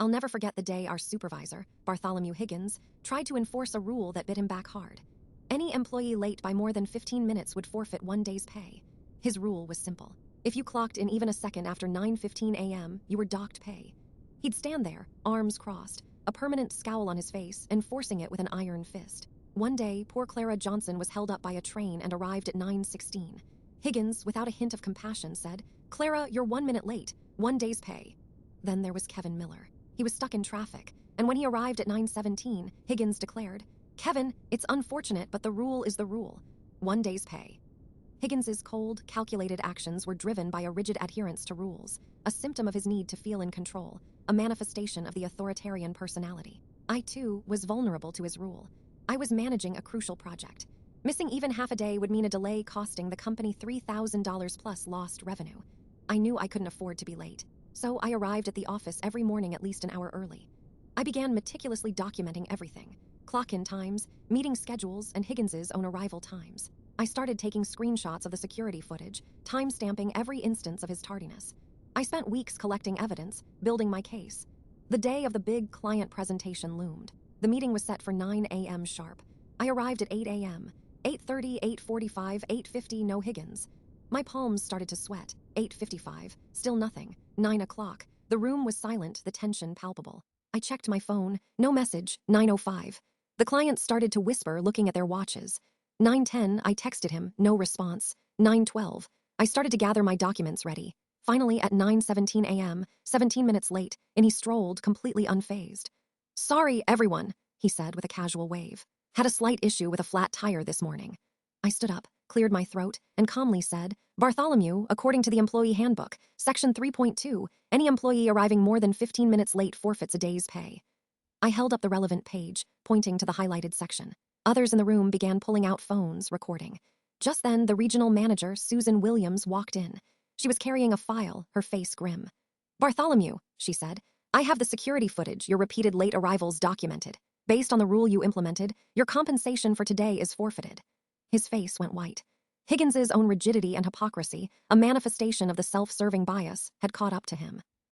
I'll never forget the day our supervisor, Bartholomew Higgins, tried to enforce a rule that bit him back hard. Any employee late by more than 15 minutes would forfeit 1 day's pay. His rule was simple. If you clocked in even a second after 9:15 a.m., you were docked pay. He'd stand there, arms crossed, a permanent scowl on his face, enforcing it with an iron fist. One day, poor Clara Johnson was held up by a train and arrived at 9:16. Higgins, without a hint of compassion, said, "Clara, you're 1 minute late. 1 day's pay." Then there was Kevin Miller. He was stuck in traffic, and when he arrived at 9:17, Higgins declared, "Kevin, it's unfortunate, but the rule is the rule. 1 day's pay." Higgins's cold, calculated actions were driven by a rigid adherence to rules, a symptom of his need to feel in control, a manifestation of the authoritarian personality. I, too, was vulnerable to his rule. I was managing a crucial project. Missing even half a day would mean a delay costing the company $3,000 plus lost revenue. I knew I couldn't afford to be late, so I arrived at the office every morning at least an hour early. I began meticulously documenting everything: clock-in times, meeting schedules, and Higgins's own arrival times. I started taking screenshots of the security footage, time-stamping every instance of his tardiness. I spent weeks collecting evidence, building my case. The day of the big client presentation loomed. The meeting was set for 9 a.m. sharp. I arrived at 8 a.m. 8:30, 8:45, 8:50, no Higgins. My palms started to sweat. 8:55, still nothing. 9 o'clock. The room was silent, the tension palpable. I checked my phone. No message. 9:05. The clients started to whisper, looking at their watches. 9:10, I texted him. No response. 9:12. I started to gather my documents ready. Finally, at 9:17 a.m., 17 minutes late, and he strolled, completely unfazed. "Sorry, everyone," he said with a casual wave. "Had a slight issue with a flat tire this morning." I stood up, cleared my throat, and calmly said, "Bartholomew, according to the Employee Handbook, Section 3.2, any employee arriving more than 15 minutes late forfeits a day's pay." I held up the relevant page, pointing to the highlighted section. Others in the room began pulling out phones, recording. Just then, the regional manager, Susan Williams, walked in. She was carrying a file, her face grim. "Bartholomew," she said, "I have the security footage, your repeated late arrivals documented. Based on the rule you implemented, your compensation for today is forfeited." His face went white. Higgins's own rigidity and hypocrisy, a manifestation of the self-serving bias, had caught up to him.